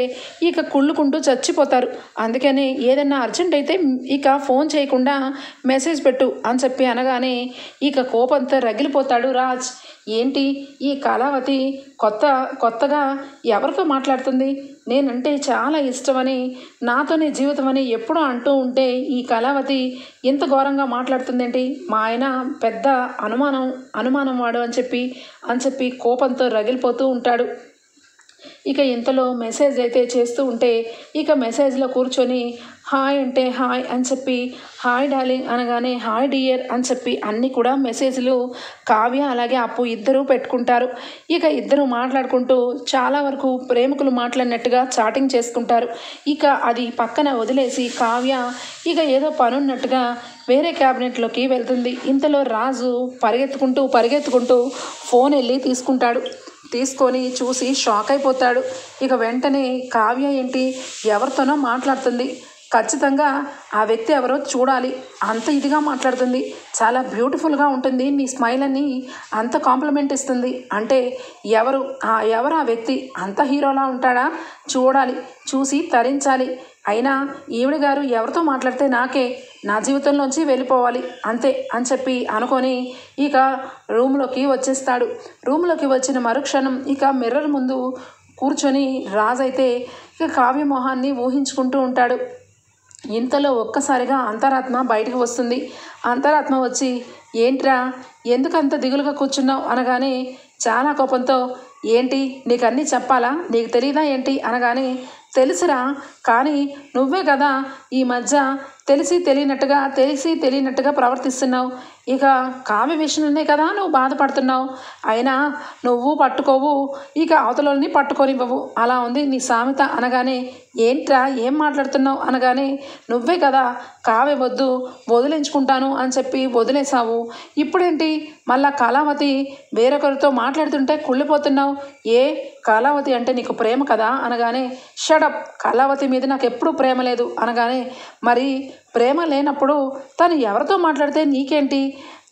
ఇక కుళ్ళుకుంటూ చచ్చిపోతారు, అందుకని ఏదైనా అర్జెంట్ అయితే ఇక ఫోన్ చేయకుండా మెసేజ్ పెట్టు అని చెప్పి అనగానే ఇక కోపంతో రగిలిపోతాడు రాజ్. ఏంటి ఈ కళావతి కొత్తగా ఎవరితో మాట్లాడుతుంది, నేనంటే చాలా ఇష్టమని, నాతోనే జీవితం అని ఎప్పుడూ అంటూ ఉంటే ఈ కళావతి ఇంత ఘోరంగా మాట్లాడుతుందేంటి, మా ఆయన పెద్ద అనుమానం వాడు అని చెప్పి కోపంతో రగిలిపోతూ ఉంటాడు. ఇక ఇంతలో మెసేజ్ అయితే చేస్తూ ఉంటే ఇక మెసేజ్లో కూర్చొని హాయ్ అంటే హాయ్ అని చెప్పి, హాయ్ డార్లింగ్ అనగానే హాయ్ డియర్ అని చెప్పి అన్నీ కూడా మెసేజ్లు కావ్య అలాగే అప్పు ఇద్దరూ పెట్టుకుంటారు. ఇక ఇద్దరు మాట్లాడుకుంటూ చాలా వరకు ప్రేమికులు మాట్లాడినట్టుగా చాటింగ్ చేసుకుంటారు. ఇక అది పక్కన వదిలేసి కావ్య ఇక ఏదో పనున్నట్టుగా వేరే క్యాబినెట్లోకి వెళ్తుంది. ఇంతలో రాజు పరిగెత్తుకుంటూ ఫోన్ వెళ్ళి తీసుకొని చూసి షాక్ అయిపోతాడు. ఇక వెంటనే కావ్య ఏంటి ఎవరితోనో మాట్లాడుతుంది, ఖచ్చితంగా ఆ వ్యక్తి ఎవరో చూడాలి, అంత ఇదిగా మాట్లాడుతుంది, చాలా బ్యూటిఫుల్గా ఉంటుంది, నీ స్మైల్ అని అంత కాంప్లిమెంట్ ఇస్తుంది అంటే ఎవరు ఆ వ్యక్తి, అంత హీరోలా ఉంటాడా, చూసి తరించాలి, అయినా ఈవిడ గారు ఎవరితో మాట్లాడితే నా జీవితంలోంచి వెళ్ళిపోవాలి అంతే అని చెప్పి అనుకొని ఇక రూమ్లోకి వచ్చేస్తాడు. రూమ్లోకి వచ్చిన మరుక్షణం ఇక మిర్రర్ ముందు కూర్చొని రాజైతే ఇక కావ్య మొహాన్ని ఊహించుకుంటూ ఉంటాడు. ఇంతలో ఒక్కసారిగా అంతరాత్మ బయటకు వస్తుంది. అంతరాత్మ వచ్చి ఏంట్రా ఎందుకంత దిగులుగా కూర్చున్నావు అనగానే చాలా కోపంతో ఏంటి నీకు అన్నీ చెప్పాలా, నీకు తెలియదా ఏంటి అనగానే తెలుసురా, కానీ నువ్వే కదా ఈ మధ్య తెలిసి తెలియనట్టుగా ప్రవర్తిస్తున్నావు, ఇక కావ్య విషయంలోనే కదా నువ్వు బాధపడుతున్నావు, అయినా నువ్వు పట్టుకోవు ఇక అవతలని పట్టుకోనివ్వవు, అలా ఉంది నీ సామెత అనగానే ఏంట్రా ఏం మాట్లాడుతున్నావు అనగానే నువ్వే కదా కావ్య వదిలించుకుంటాను అని చెప్పి వదిలేసావు, ఇప్పుడేంటి మళ్ళా కళావతి వేరొకరితో మాట్లాడుతుంటే కుళ్ళిపోతున్నావు, కళావతి అంటే నీకు ప్రేమ కదా అనగానే షడప్, కళావతి మీద నాకు ఎప్పుడూ ప్రేమ లేదు అనగానే మరి ప్రేమ లేనప్పుడు తను ఎవరితో మాట్లాడితే నీకేంటి,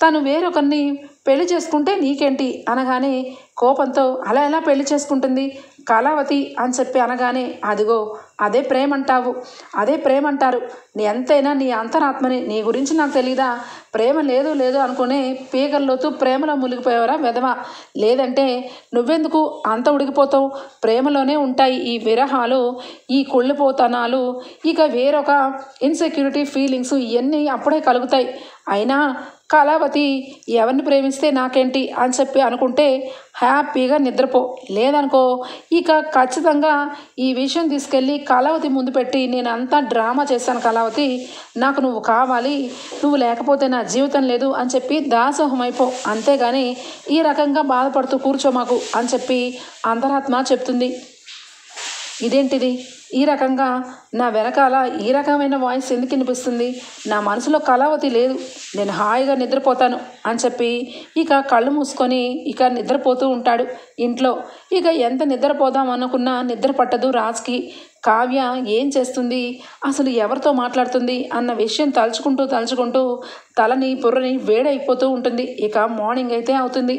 తను వేరొకరిని పెళ్లి చేసుకుంటే నీకేంటి అనగానే కోపంతో అలా ఎలా పెళ్లి చేసుకుంటుంది కళావతి అని చెప్పి అనగానే అదిగో అదే ప్రేమ అంటారు, ఎంతైనా నీ అంతరాత్మని, నీ గురించి నాకు తెలీదా, ప్రేమ లేదు అనుకునే పీకల్లోతూ ప్రేమలో మునిగిపోయేవరా వెధవ, లేదంటే నువ్వెందుకు అంత ఉడికిపోతావు, ప్రేమలోనే ఉంటాయి ఈ విరహాలు, ఈ కుళ్ళిపోతనాలు, ఇక వేరొక ఇన్సెక్యూరిటీ ఫీలింగ్స్ ఇవన్నీ అప్పుడే కలుగుతాయి, అయినా కళావతి ఎవరిని ప్రేమిస్తే నాకేంటి అని చెప్పి అనుకుంటే హ్యాపీగా నిద్రపో, లేదనుకో ఇక ఖచ్చితంగా ఈ విషయం తీసుకెళ్ళి కళావతి ముందు పెట్టి నేను అంతా డ్రామా చేశాను కళావతి, నాకు నువ్వు కావాలి, నువ్వు లేకపోతే నా జీవితం లేదు అని చెప్పి దాసోహమైపో, అంతేగాని ఈ రకంగా బాధపడుతూ కూర్చో మాకు అని చెప్పి అంతరాత్మ చెప్తుంది. ఇదేంటిది ఈ రకంగా నా వెనకాల ఈ రకమైన వాయిస్ ఎందుకు వినిపిస్తుంది, నా మనసులో కళావతి లేదు, నేను హాయిగా నిద్రపోతాను అని చెప్పి ఇక కళ్ళు మూసుకొని ఇక నిద్రపోతూ ఉంటాడు ఇంట్లో. ఇక ఎంత నిద్రపోదాం అనుకున్నా నిద్ర పట్టదు రాజ్కి. కావ్య ఏం చేస్తుంది, అసలు ఎవరితో మాట్లాడుతుంది అన్న విషయం తలుచుకుంటూ తలని బుర్రని వేడైపోతూ ఉంటుంది. ఇక మార్నింగ్ అయితే అవుతుంది.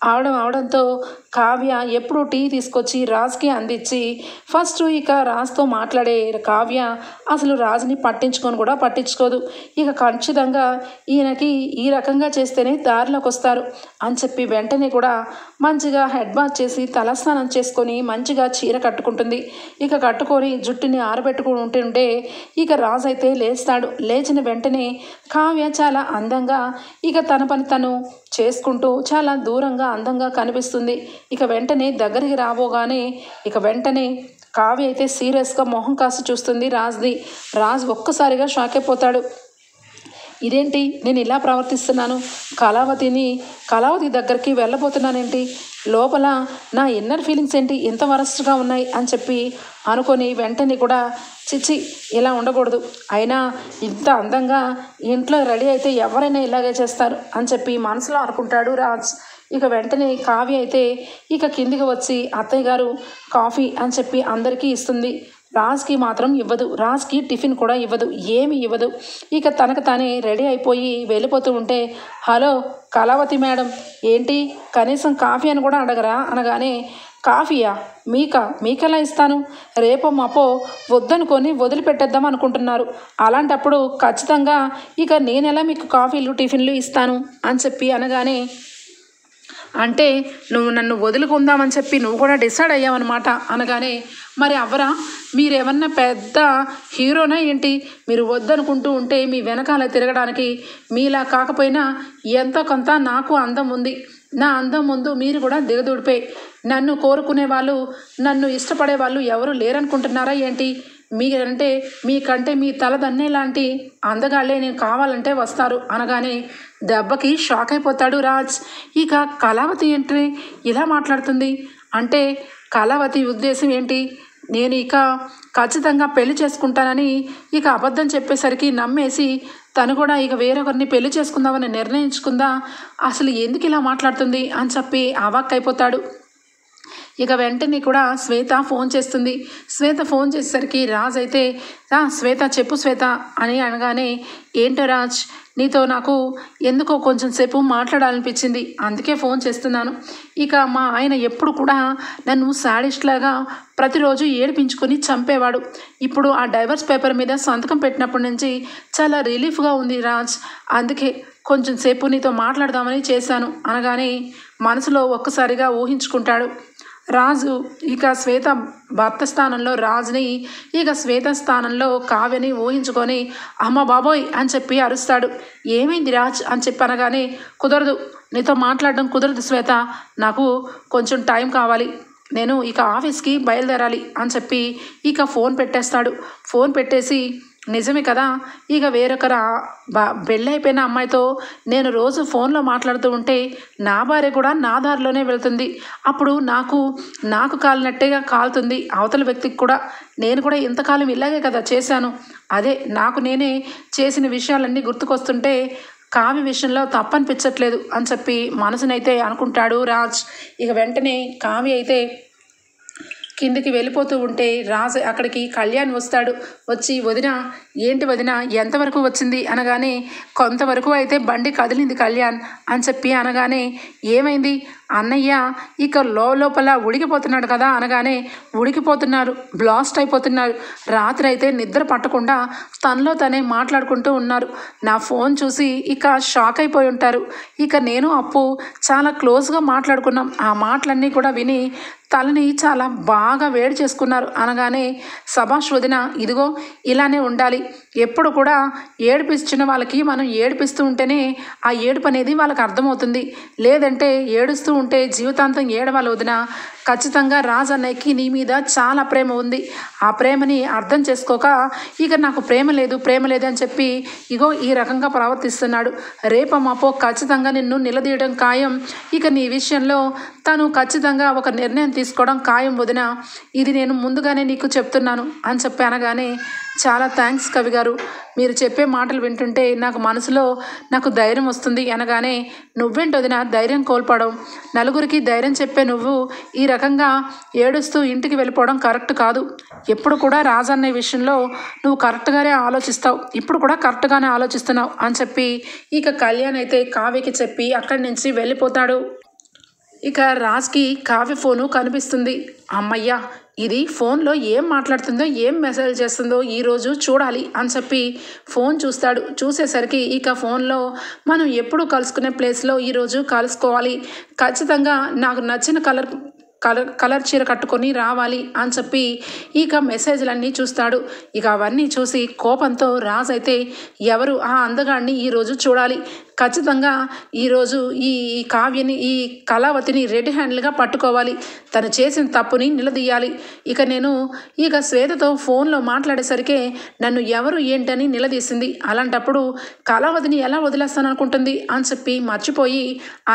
అవడంతో కావ్య ఎప్పుడు టీ తీసుకొచ్చి రాజ్కి అందించి ఫస్ట్ ఇక రాజ్తో మాట్లాడే కావ్య అసలు రాజుని పట్టించుకోదు. ఇక ఖచ్చితంగా ఈయనకి ఈ రకంగా చేస్తేనే దారిలోకి వస్తారు అని చెప్పి వెంటనే కూడా మంచిగా హెడ్ బాత్ చేసి తలస్నానం చేసుకొని మంచిగా చీర కట్టుకుంటుంది. ఇక కట్టుకొని జుట్టుని ఆరబెట్టుకుని ఉంటుంటే ఇక రాజు అయితే లేస్తాడు. లేచిన వెంటనే కావ్య చాలా అందంగా ఇక తన పని తను చేసుకుంటూ చాలా దూరంగా అందంగా కనిపిస్తుంది. ఇక వెంటనే దగ్గరికి రాబోగానే ఇక వెంటనే కావ్య అయితే సీరియస్గా మొహం కాసి చూస్తుంది రాజ్ ఒక్కసారిగా షాక్ అయిపోతాడు. ఇదేంటి నేను ఇలా ప్రవర్తిస్తున్నాను, కళావతి దగ్గరికి వెళ్ళబోతున్నానేంటి, లోపల నా ఇన్నర్ ఫీలింగ్స్ ఏంటి ఇంత వరస్ట్గా ఉన్నాయి అని చెప్పి అనుకొని వెంటనే కూడా చిచ్చి ఇలా ఉండకూడదు, అయినా ఇంత అందంగా ఇంట్లో రెడీ అయితే ఎవరైనా ఇలాగే చేస్తారు అని చెప్పి మనసులో అనుకుంటాడు రాజ్. ఇక వెంటనే కావ్య అయితే ఇక కిందికి వచ్చి అత్తయ్య గారు కాఫీ అని చెప్పి అందరికీ ఇస్తుంది. రాజ్కి మాత్రం ఇవ్వదు, రాజ్కి టిఫిన్ కూడా ఇవ్వదు, ఏమి ఇవ్వదు. ఇక తనకు తానే రెడీ అయిపోయి వెళ్ళిపోతూ ఉంటే హలో కళావతి మేడం, ఏంటి కనీసం కాఫీ అని కూడా అడగరా అనగానే కాఫీయా మీకెలా ఇస్తాను, రేపో మాపో వద్దనుకొని వదిలిపెట్టేద్దాం అనుకుంటున్నారు, అలాంటప్పుడు ఖచ్చితంగా ఇక నేనెలా మీకు కాఫీలు టిఫిన్లు ఇస్తాను అని చెప్పి అనగానే అంటే నువ్వు నన్ను వదులుకుందామని చెప్పి నువ్వు కూడా డిసైడ్ అయ్యావన్నమాట అనగానే, మరి అవ్వరా, మీరేమన్నా పెద్ద హీరోనా ఏంటి? మీరు వద్దనుకుంటూ ఉంటే మీ వెనకాల తిరగడానికి మీలా కాకపోయినా ఎంతో కొంత నాకు అందం ఉంది. నా అందం ముందు మీరు కూడా దిగదుడిపే. నన్ను కోరుకునే వాళ్ళు, నన్ను ఇష్టపడే వాళ్ళు ఎవరు లేరనుకుంటున్నారా ఏంటి? మీకంటే మీ తలదన్నే లాంటి అందగాళ్ళే నేను కావాలంటే వస్తారు అనగానే దెబ్బకి షాక్ అయిపోతాడు రాజ్. ఇక కళావతి ఏంటి ఇలా మాట్లాడుతుంది అంటే, కళావతి ఉద్దేశం ఏంటి? నేను ఇక ఖచ్చితంగా పెళ్లి చేసుకుంటానని ఇక అబద్ధం చెప్పేసరికి నమ్మేసి తను కూడా ఇక వేరొకరిని పెళ్లి చేసుకుందామని నిర్ణయించుకుందా? అసలు ఎందుకు ఇలా మాట్లాడుతుంది అని చెప్పి అవాక్కైపోతాడు. ఇక వెంటనే కూడా శ్వేత ఫోన్ చేస్తుంది. శ్వేత ఫోన్ చేసేసరికి రాజ్ అయితే, శ్వేత చెప్పు శ్వేత అని అనగానే, ఏంటో రాజ్, నీతో నాకు ఎందుకో కొంచెం సేపు మాట్లాడాలనిపించింది, అందుకే ఫోన్ చేస్తున్నాను. ఇక మా ఆయన ఎప్పుడు కూడా నన్ను శాడిస్ట్ లాగా ప్రతిరోజు ఏడిపించుకొని చంపేవాడు. ఇప్పుడు ఆ డైవర్స్ పేపర్ మీద సంతకం పెట్టినప్పటి నుంచి చాలా రిలీఫ్గా ఉంది రాజ్, అందుకే కొంచెం సేపు నీతో మాట్లాడదామని చేశాను అనగానే మనసులో ఒక్కసారిగా ఊహించుకుంటాడు రాజు. ఇక శ్వేత భర్త స్థానంలో రాజుని, ఇక శ్వేత స్థానంలో కావ్యని ఊహించుకొని అమ్మ బాబోయ్ అని చెప్పి అరుస్తాడు. ఏమైంది రాజ్ అని చెప్పి అనగానే, కుదరదు, నీతో మాట్లాడడం కుదరదు శ్వేత, నాకు కొంచెం టైం కావాలి, నేను ఇక ఆఫీస్కి బయలుదేరాలి అని చెప్పి ఇక ఫోన్ పెట్టేస్తాడు. ఫోన్ పెట్టేసి, నిజమే కదా, ఇక వేరొకరు పెళ్ళైపోయిన అమ్మాయితో నేను రోజు ఫోన్లో మాట్లాడుతూ ఉంటే నా భార్య కూడా నా దారిలోనే వెళ్తుంది. అప్పుడు నాకు కాలినట్టేగా కాలుతుంది అవతల వ్యక్తికి కూడా. నేను కూడా ఇంతకాలం ఇలాగే కదా చేశాను. అదే నాకు నేనే చేసిన విషయాలన్నీ గుర్తుకొస్తుంటే కావ్య విషయంలో తప్పనిపించట్లేదు అని చెప్పి మనసునైతే అనుకుంటాడు రాజ్. ఇక వెంటనే కావ్య అయితే కిందికి వెళ్ళిపోతూ ఉంటే రాజు అక్కడికి కళ్యాణ్ వస్తాడు. వచ్చి, వదిన ఏంటి వదిన ఎంతవరకు వచ్చింది అనగానే, కొంతవరకు అయితే బండి కదిలింది కళ్యాణ్ అని చెప్పి అనగానే, ఏమైంది అన్నయ్య ఇక లోపల ఉడికిపోతున్నాడు కదా అనగానే, ఉడికిపోతున్నారు, బ్లాస్ట్ అయిపోతున్నారు, రాత్రి అయితే నిద్ర పట్టకుండా తనలో తనే మాట్లాడుకుంటూ ఉన్నారు. నా ఫోన్ చూసి ఇక షాక్ అయిపోయి ఉంటారు. ఇక నేను అప్పు చాలా క్లోజ్గా మాట్లాడుకున్నాం, ఆ మాటలన్నీ కూడా విని తలని చాలా బాగా వేడి చేసుకున్నారు అనగానే, సభాష్ వదిన, ఇదిగో ఇలానే ఉండాలి, ఎప్పుడు కూడా ఏడిపించిన వాళ్ళకి మనం ఏడిపిస్తూ ఉంటేనే ఆ ఏడుపు అనేది వాళ్ళకి అర్థమవుతుంది, లేదంటే ఏడుస్తూ ఉంటే జీవితాంతం ఏడవాలి వదిన. ఖచ్చితంగా రాజ్ అన్నయ్యకి నీ మీద చాలా ప్రేమ ఉంది, ఆ ప్రేమని అర్థం చేసుకోక ఇక నాకు ప్రేమ లేదు అని చెప్పి ఇగో ఈ రకంగా ప్రవర్తిస్తున్నాడు. రేపమాపో ఖచ్చితంగా నిన్ను నిలదీయడం ఖాయం. ఇక నీ విషయంలో తను ఖచ్చితంగా ఒక నిర్ణయం తీసుకోవడం ఖాయం వదిన, ఇది నేను ముందుగానే నీకు చెప్తున్నాను అని చెప్పి అనగానే, చాలా థ్యాంక్స్ కవి గారు, మీరు చెప్పే మాటలు వింటుంటే నాకు మనసులో నాకు ధైర్యం వస్తుంది అనగానే, నువ్వేంటి వదిన ధైర్యం కోల్పోవడం, నలుగురికి ధైర్యం చెప్పే నువ్వు ఈ రకంగా ఏడుస్తూ ఇంటికి వెళ్ళిపోవడం కరెక్ట్ కాదు. ఎప్పుడు కూడా రాజన్నయ్య విషయంలో నువ్వు కరెక్ట్గానే ఆలోచిస్తావు, ఇప్పుడు కూడా కరెక్ట్గానే ఆలోచిస్తున్నావు అని చెప్పి ఇక కళ్యాణ్ అయితే కావ్యకి చెప్పి అక్కడి నుంచి వెళ్ళిపోతాడు. ఇక రాజ్కి కావ్య ఫోను కనిపిస్తుంది. అమ్మయ్యా, ఇది ఫోన్లో ఏం మాట్లాడుతుందో ఏం మెసేజ్ చేస్తుందో ఈరోజు చూడాలి అని చెప్పి ఫోన్ చూస్తాడు. చూసేసరికి ఇక ఫోన్లో మనం ఎప్పుడు కలుసుకునే ప్లేస్లో ఈరోజు కలుసుకోవాలి, ఖచ్చితంగా నాకు నచ్చిన కలర్ చీర కట్టుకొని రావాలి అని చెప్పి ఇక మెసేజ్లన్నీ చూస్తాడు. ఇక అవన్నీ చూసి కోపంతో రాజ్ అయితే, ఎవరు ఆ అందగాడిని ఈరోజు చూడాలి, ఖచ్చితంగా ఈరోజు ఈ కావ్యని ఈ కళావతిని రెడ్ హ్యాండ్లుగా పట్టుకోవాలి, తను చేసిన తప్పుని నిలదీయాలి. ఇక నేను ఇక శ్వేతతో ఫోన్లో మాట్లాడేసరికి నన్ను ఎవరు ఏంటని నిలదీసింది, అలాంటప్పుడు కళావతిని ఎలా వదిలేస్తాను అనుకుంటుంది అని చెప్పి మర్చిపోయి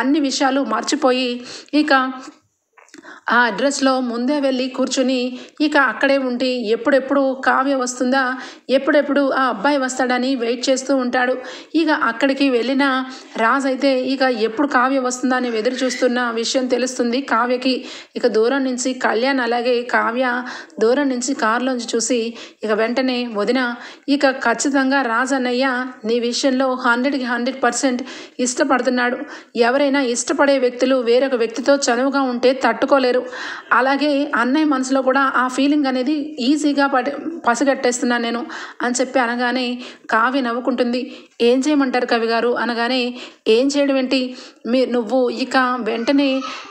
అన్ని విషయాలు మర్చిపోయి ఇక ఆ అడ్రస్లో ముందే వెళ్ళి కూర్చుని ఇక అక్కడే ఉండి ఎప్పుడెప్పుడు కావ్య వస్తుందా, ఎప్పుడెప్పుడు ఆ అబ్బాయి వస్తాడని వెయిట్ చేస్తూ ఉంటాడు. ఇక అక్కడికి వెళ్ళిన రాజ్ అయితే ఇక ఎప్పుడు కావ్య వస్తుందా అని ఎదురు చూస్తున్న విషయం తెలుస్తుంది కావ్యకి. ఇక దూరం నుంచి కళ్యాణ్ అలాగే కావ్య దూరం నుంచి కారులోంచి చూసి ఇక వెంటనే, వదిన ఇక ఖచ్చితంగా రాజ్ అన్నయ్య నీ విషయంలో 100కి 100% ఇష్టపడుతున్నాడు. ఎవరైనా ఇష్టపడే వ్యక్తులు వేరొక వ్యక్తితో చనువుగా ఉంటే తట్టుకో తట్టుకోలేరు. అలాగే అన్నయ్య మనసులో కూడా ఆ ఫీలింగ్ అనేది ఈజీగా పసిగట్టేస్తున్నాను నేను అని చెప్పి అనగానే కావ్య నవ్వుకుంటుంది. ఏం చేయమంటారు కవి గారు అనగానే, ఏం చేయడం ఏంటి, నువ్వు ఇక వెంటనే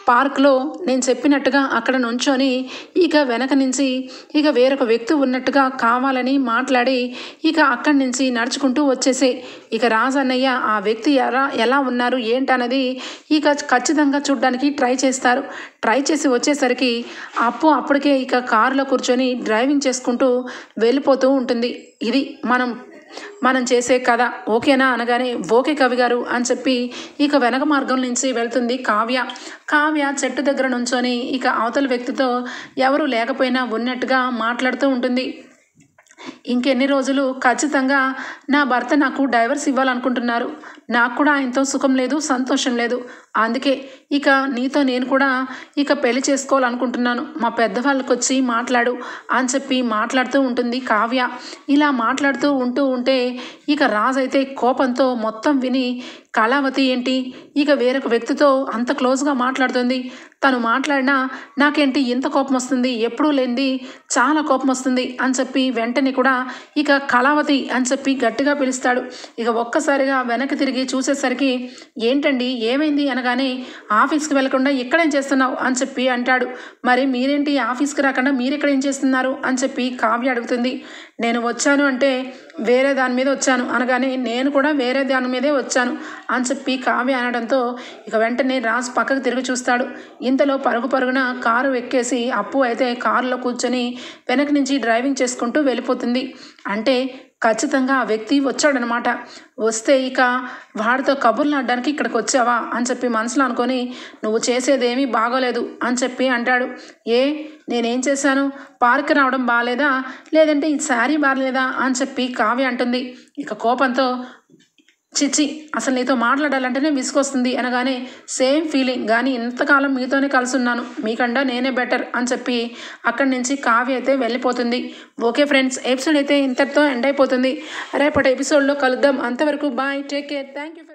పార్క్లో నేను చెప్పినట్టుగా అక్కడ నుంచొని ఇక వెనక నుంచి ఇక వేరొక వ్యక్తి ఉన్నట్టుగా కావాలని మాట్లాడి ఇక అక్కడి నుంచి నడుచుకుంటూ వచ్చేసే. ఇక రాజన్నయ్య ఆ వ్యక్తి ఎలా ఉన్నారు ఏంటన్నది ఇక ఖచ్చితంగా చూడడానికి ట్రై చేస్తారు. ట్రై చేసి వచ్చేసరికి అప్పటికే ఇక కారులో కూర్చొని డ్రైవింగ్ చేసుకుంటూ వెళ్ళిపోతూ ఉంటుంది. ఇది మనం చేసే కథ, ఓకేనా అనగానే ఓకే కవి గారు అని చెప్పి ఇక వెనక మార్గం నుంచి వెళ్తుంది కావ్య చెట్టు దగ్గర నుంచొని ఇక అవతల వ్యక్తితో ఎవరు లేకపోయినా ఉన్నట్టుగా మాట్లాడుతూ ఉంటుంది. ఇంకెన్ని రోజులు ఖచ్చితంగా నా భర్త నాకు డైవర్స్ ఇవ్వాలనుకుంటున్నారు. నాకు కూడా ఆయనతో సుఖం లేదు, సంతోషం లేదు. అందుకే ఇక నీతో నేను కూడా ఇక పెళ్లి చేసుకోవాలనుకుంటున్నాను. మా పెద్దవాళ్ళకి వచ్చి మాట్లాడు అని చెప్పి మాట్లాడుతూ ఉంటుంది కావ్య. ఇలా మాట్లాడుతూ ఉంటే ఇక రాజు అయితే కోపంతో మొత్తం విని, కళావతి ఏంటి ఇక వేరొక వ్యక్తితో అంత క్లోజ్గా మాట్లాడుతుంది, తను మాట్లాడినా నాకేంటి ఇంత కోపం వస్తుంది, ఎప్పుడూ లేనిది చాలా కోపం వస్తుంది అని చెప్పి వెంటనే కూడా ఇక కళావతి అని చెప్పి గట్టిగా పిలుస్తాడు. ఇక ఒక్కసారిగా వెనక్కి తిరిగి చూసేసరికి ఏంటండి ఏమైంది అనగానే, ఆఫీస్కి వెళ్లకుండా ఇక్కడేం చేస్తున్నావు అని చెప్పి అంటాడు. మరి మీరేంటి ఆఫీస్కి రాకుండా మీరు ఇక్కడ ఏం చేస్తున్నారు అని చెప్పి కావ్య అడుగుతుంది. నేను వచ్చాను అంటే వేరే దాని మీద వచ్చాను అనగానే, నేను కూడా వేరే దాని మీదే వచ్చాను అని చెప్పి కావ్య అనడంతో ఇక వెంటనే రాజు పక్కకు తిరిగి చూస్తాడు. ఇంతలో పరుగున కారు ఎక్కేసి అప్పు అయితే కారులో కూర్చొని వెనక నుంచి డ్రైవింగ్ చేసుకుంటూ వెళ్ళిపోతుంది. అంటే ఖచ్చితంగా ఆ వ్యక్తి వచ్చాడనమాట. వస్తే ఇక వాడితో కబుర్లు ఆడడానికి ఇక్కడికి వచ్చావా అని చెప్పి మనసులో అనుకొని, నువ్వు చేసేదేమీ బాగోలేదు అని చెప్పి అంటాడు. నేనేం చేశాను, పార్క్ రావడం బాగాలేదా లేదంటే ఈ శారీ బాగాలేదా అని చెప్పి కావ్య అంటుంది. ఇక కోపంతో, చిచ్చి అసలు నీతో మాట్లాడాలంటేనే విసుకొస్తుంది అనగానే, సేమ్ ఫీలింగ్ కానీ ఇంతకాలం మీతోనే కలిసి ఉన్నాను, మీకన్నా నేనే బెటర్ అని చెప్పి అక్కడి నుంచి కావ్య అయితే వెళ్ళిపోతుంది. ఓకే ఫ్రెండ్స్, ఎపిసోడ్ అయితే ఇంతటితో ఎండ్ అయిపోతుంది. రేపటి ఎపిసోడ్లో కలుద్దాం. అంతవరకు bye, take care, thank you.